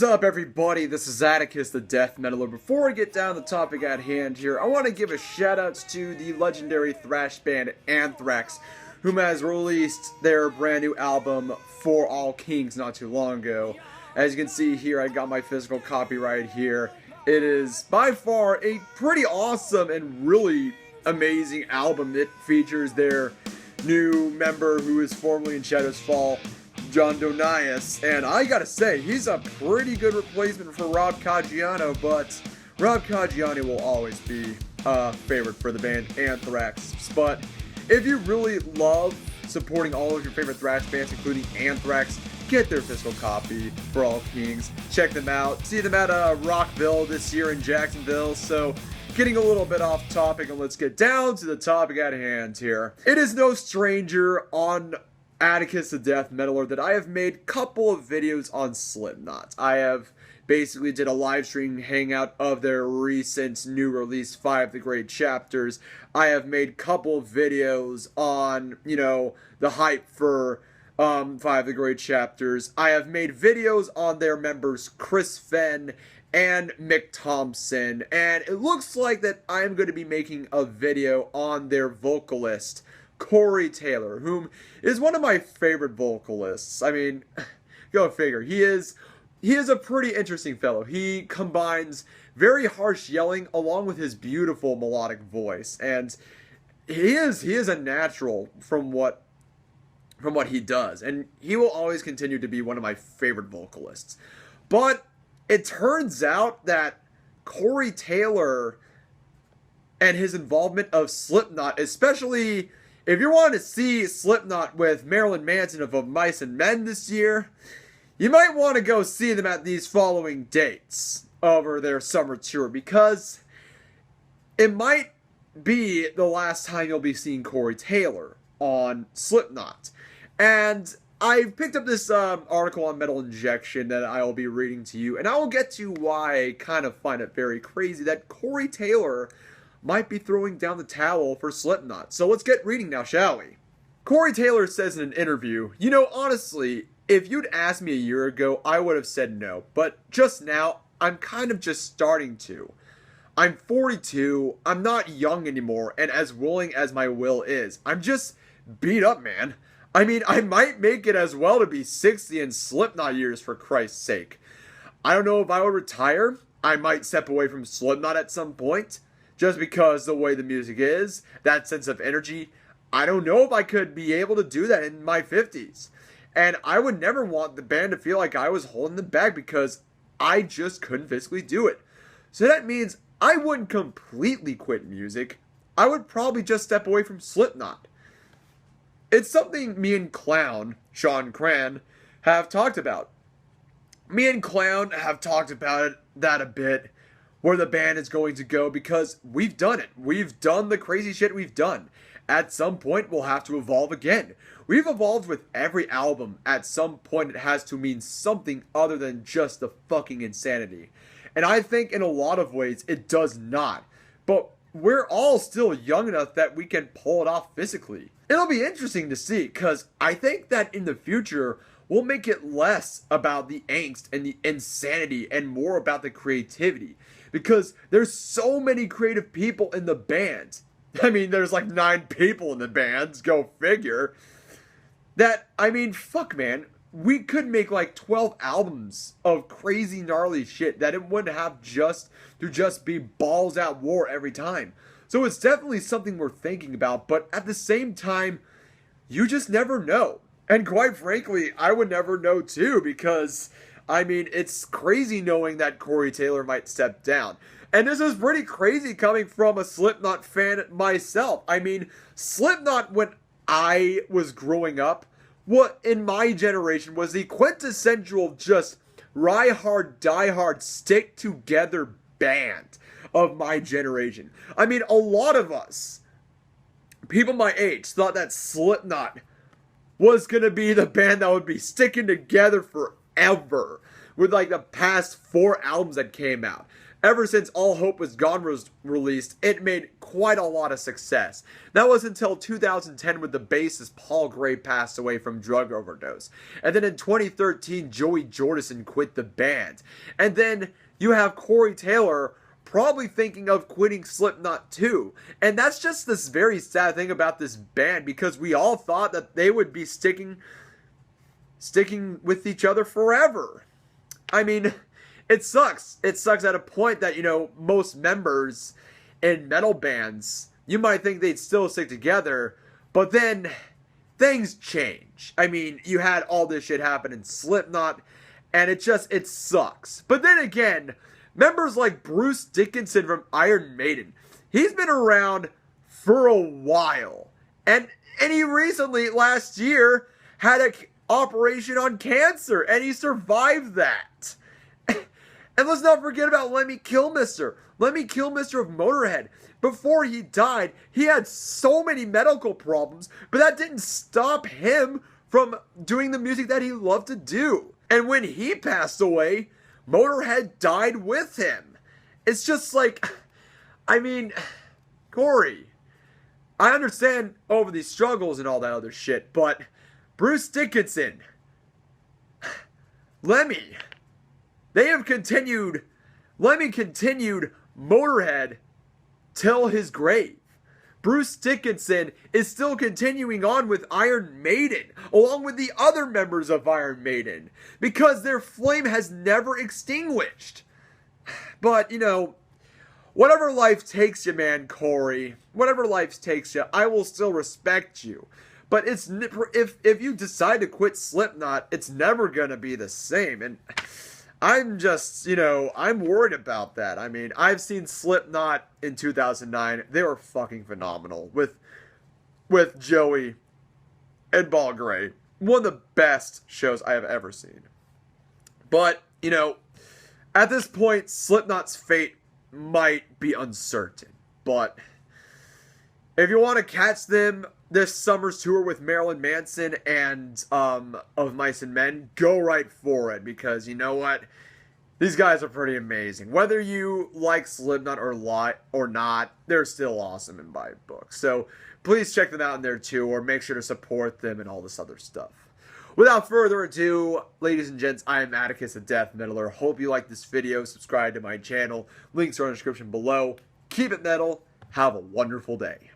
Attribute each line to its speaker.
Speaker 1: What is up, everybody? This is Atticus, the Death Metaler. Before we get down to the topic at hand here, I want to give a shout-out to the legendary thrash band Anthrax, whom has released their brand new album, For All Kings, not too long ago. As you can see here, I got my physical copy right here. It is, by far, a pretty awesome and really amazing album. It features their new member, who is formerly in Shadows Fall, John Donias, and I gotta say, he's a pretty good replacement for Rob Caggiano, but Rob Caggiano will always be a favorite for the band Anthrax. But if you really love supporting all of your favorite thrash bands, including Anthrax, get their physical copy, For All Kings. Check them out. See them at Rockville this year in Jacksonville. So, getting a little bit off topic, and let's get down to the topic at hand here. It is no stranger on Atticus the Death Metaler that I have made a couple of videos on Slipknot. I have basically did a live stream hangout of their recent new release, 5 The Great Chapters. I have made a couple of videos on, the hype for 5 The Great Chapters. I have made videos on their members Chris Fenn and Mick Thompson, and it looks like that I'm going to be making a video on their vocalist, Corey Taylor, whom is one of my favorite vocalists. I mean, go figure. He is a pretty interesting fellow. He combines very harsh yelling along with his beautiful melodic voice, and he is a natural from what he does, and he will always continue to be one of my favorite vocalists. But it turns out that Corey Taylor and his involvement of Slipknot, especially if you're wanting to see Slipknot with Marilyn Manson of Mice and Men this year, you might want to go see them at these following dates over their summer tour, because it might be the last time you'll be seeing Corey Taylor on Slipknot. And I picked up this article on Metal Injection that I will be reading to you, and I will get to why I kind of find it very crazy that Corey Taylor might be throwing down the towel for Slipknot. So let's get reading now, shall we? Corey Taylor says in an interview, honestly, if you'd asked me a year ago, I would have said no. But just now, I'm kind of just starting to. I'm 42, I'm not young anymore, and as willing as my will is, I'm just beat up, man. I mean, I might make it as well to be 60 in Slipknot years, for Christ's sake. I don't know if I would retire. I might step away from Slipknot at some point, just because the way the music is, that sense of energy. I don't know if I could be able to do that in my 50s. And I would never want the band to feel like I was holding them back, because I just couldn't physically do it. So that means I wouldn't completely quit music. I would probably just step away from Slipknot. It's something me and Clown, Sean Cran, have talked about. Me and Clown have talked about that a bit, where the band is going to go, because we've done it. We've done the crazy shit we've done. At some point, we'll have to evolve again. We've evolved with every album. At some point, it has to mean something other than just the fucking insanity. And I think in a lot of ways, it does not. But we're all still young enough that we can pull it off physically. It'll be interesting to see, because I think that in the future, we'll make it less about the angst and the insanity and more about the creativity. Because there's so many creative people in the band. I mean, there's like 9 people in the band, go figure. Fuck, man. We could make like 12 albums of crazy gnarly shit that it wouldn't have just be balls at war every time. So it's definitely something we're thinking about, but at the same time, you just never know. And quite frankly, I would never know too, because it's crazy knowing that Corey Taylor might step down. And this is pretty crazy coming from a Slipknot fan myself. Slipknot, when I was growing up, what in my generation was the quintessential just ride hard, die hard, stick together band of my generation. A lot of us, people my age, thought that Slipknot was going to be the band that would be sticking together forever, with like the past 4 albums that came out. ever since All Hope Was Gone was released, it made quite a lot of success. That was until 2010 when the bassist Paul Gray passed away from drug overdose. And then in 2013, Joey Jordison quit the band. And then you have Corey Taylor probably thinking of quitting Slipknot too. And that's just this very sad thing about this band, because we all thought that they would be sticking with each other forever. I mean, it sucks. It sucks at a point that, you know, most members in metal bands, you might think they'd still stick together, but then things change. I mean, you had all this shit happen in Slipknot, and it sucks. But then again, members like Bruce Dickinson from Iron Maiden, he's been around for a while. And he recently, last year, had an operation on cancer, and he survived that. And let's not forget about Lemmy Kilmister. Lemmy Kilmister of Motorhead. Before he died, he had so many medical problems, but that didn't stop him from doing the music that he loved to do. And when he passed away, Motorhead died with him. It's just like, I mean, Corey, I understand over these struggles and all that other shit, but Bruce Dickinson, Lemmy, Lemmy continued Motorhead till his grave. Bruce Dickinson is still continuing on with Iron Maiden, along with the other members of Iron Maiden, because their flame has never extinguished. But, you know, whatever life takes you, man, Corey, whatever life takes you, I will still respect you. But if you decide to quit Slipknot, it's never gonna be the same. And I'm just, you know, I'm worried about that. I mean, I've seen Slipknot in 2009. They were fucking phenomenal with Joey and Paul Gray. One of the best shows I have ever seen. But, you know, at this point, Slipknot's fate might be uncertain. But if you want to catch them this summer's tour with Marilyn Manson and Of Mice and Men, go right for it, because you know what? These guys are pretty amazing. Whether you like Slipknot or not, they're still awesome in my book. So please check them out in there too, or make sure to support them and all this other stuff. Without further ado, ladies and gents, I am Atticus, the Death Metaler. Hope you liked this video. Subscribe to my channel. Links are in the description below. Keep it metal. Have a wonderful day.